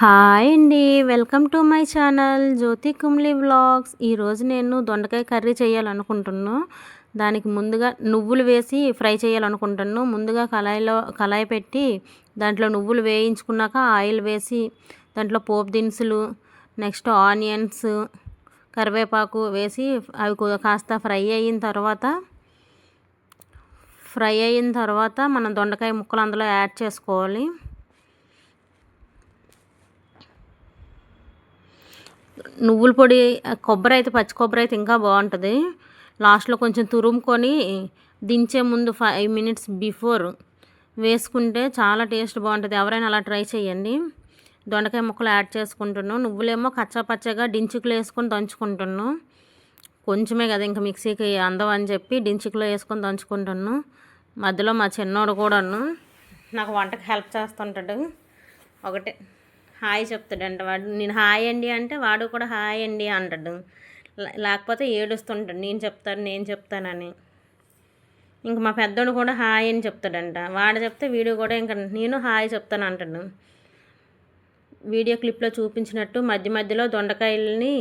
Hi అండి. Welcome to my channel Jyothi కుమ్లీ vlogs. ఈరోజు నేను దొండకాయ కర్రీ చేయాలనుకుంటున్నాను. దానికి ముందుగా నువ్వులు వేసి ఫ్రై చేయాలనుకుంటున్నాను. ముందుగా కళాయి పెట్టి దాంట్లో నువ్వులు వేయించుకున్నాక ఆయిల్ వేసి దాంట్లో పోపు దినుసులు, నెక్స్ట్ ఆనియన్స్, కరివేపాకు వేసి అవి కాస్త ఫ్రై అయిన తర్వాత మనం దొండకాయ ముక్కలు అందులో యాడ్ చేసుకోవాలి. నువ్వుల పొడి, కొబ్బరి అయితే పచ్చి కొబ్బరి అయితే ఇంకా బాగుంటుంది. లాస్ట్లో కొంచెం తురుముకొని దించే ముందు 5 మినిట్స్ బిఫోర్ వేసుకుంటే చాలా టేస్ట్ బాగుంటుంది. ఎవరైనా అలా ట్రై చేయండి. దొండకాయ ముక్కలు యాడ్ చేసుకుంటున్నాను. నువ్వులేమో కచ్చా పచ్చగా డించుకులు వేసుకొని దంచుకుంటున్నాను. కొంచెమే కదా ఇంకా మిక్సీకి అందం అని చెప్పి డించుకులో వేసుకొని దంచుకుంటున్నాను. మధ్యలో మా చిన్నోడు కూడాను నాకు వంటకు హెల్ప్ చేస్తుంటాడు. ఒకటే హాయ్ చెప్తాడంట వాడు. నేను హాయ్ అండి అంటే వాడు కూడా హాయ్ అండి అంటాడు. లేకపోతే ఏడుస్తుంటాడు నేను చెప్తానని. ఇంక మా పెద్దోడు కూడా హాయ్ అని చెప్తాడంట. వాడు చెప్తే వీడు కూడా ఇంకా నేను హాయ్ చెప్తాను అంటాడు. వీడియో క్లిప్లో చూపించినట్టు మధ్య మధ్యలో దొండకాయలని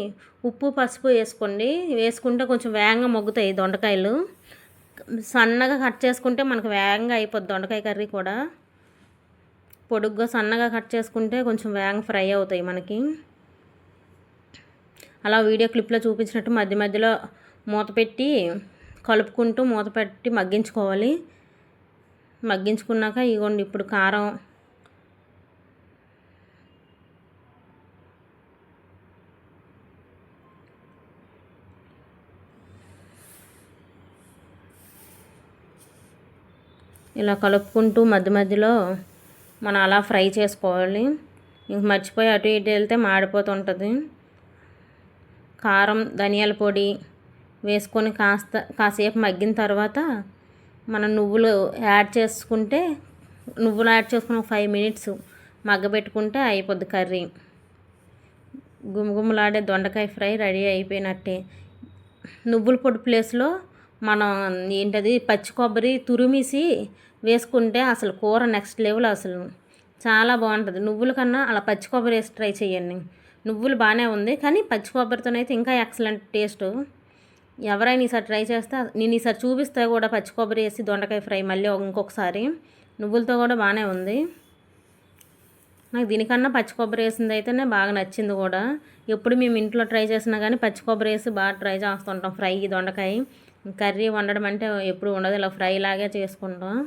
ఉప్పు పసుపు వేసుకోండి. వేసుకుంటే కొంచెం వేగంగా మొగ్గుతాయి దొండకాయలు. సన్నగా కట్ చేసుకుంటే మనకు వేగంగా అయిపోద్ది దొండకాయ కర్రీ కూడా. పొడుగ్గా సన్నగా కట్ చేసుకుంటే కొంచెం వేగంగా ఫ్రై అవుతాయి మనకి. అలా వీడియో క్లిప్లో చూపించినట్టు మధ్య మధ్యలో మూత పెట్టి కలుపుకుంటూ మూత పెట్టి మగ్గించుకోవాలి. మగ్గించుకున్నాక ఇగోండి ఇప్పుడు కారం, ఇలా కలుపుకుంటూ మధ్య మధ్యలో మనం అలా ఫ్రై చేసుకోవాలి. ఇంక మర్చిపోయి అటు ఇటు వెళ్తే మాడిపోతుంటుంది. కారం, ధనియాల పొడి వేసుకొని కాసేపు మగ్గిన తర్వాత మనం నువ్వులు యాడ్ చేసుకుని 5 మినిట్స్ మగ్గబెట్టుకుంటే అయిపోద్ది కర్రీ. గుమగుమలాడే దొండకాయ ఫ్రై రెడీ అయిపోయినట్టే. నువ్వుల పొడి ప్లేస్లో మనం పచ్చి కొబ్బరి తురిమేసి వేసుకుంటే అసలు కూర నెక్స్ట్ లెవెల్. అసలు చాలా బాగుంటుంది. నువ్వుల కన్నా అలా పచ్చి కొబ్బరి వేసి ట్రై చేయండి. నువ్వులు బాగానే ఉంది కానీ పచ్చి కొబ్బరితోనైతే ఇంకా ఎక్సలెంట్ టేస్ట్. ఎవరైనా ఈసారి ట్రై చేస్తే నేను ఈసారి చూపిస్తే కూడా పచ్చి కొబ్బరి వేసి దొండకాయ ఫ్రై మళ్ళీ ఇంకొకసారి. నువ్వులతో కూడా బాగానే ఉంది. నాకు దీనికన్నా పచ్చి కొబ్బరి వేసింది అయితేనే బాగా నచ్చింది కూడా. ఎప్పుడు మేము ఇంట్లో ట్రై చేసినా కానీ పచ్చి కొబ్బరి వేసి బాగా ట్రై చేస్తుంటాం ఫ్రై దొండకాయ. కర్రీ వండడం అంటే ఎప్పుడు ఉండదు, ఇలా ఫ్రై లాగే చేసుకుంటాం.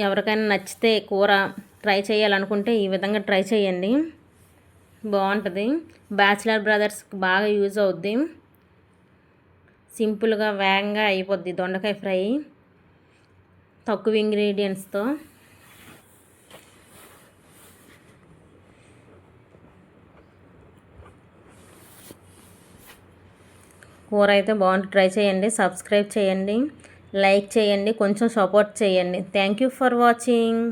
ఎవరికైనా నచ్చితే కూర ట్రై చేయాలనుకుంటే ఈ విధంగా ట్రై చేయండి, బాగుంటుంది. బ్యాచిలర్ బ్రదర్స్కి బాగా యూజ్ అవుద్ది. సింపుల్గా వేగంగా అయిపోద్ది దొండకాయ ఫ్రై తక్కువ ఇంగ్రీడియంట్స్తో. కూర అయితే బాగుంటుంది. ట్రై చేయండి, సబ్స్క్రైబ్ చేయండి, లైక్ చేయండి, కొంచెం సపోర్ట్ చేయండి. Thank you for watching.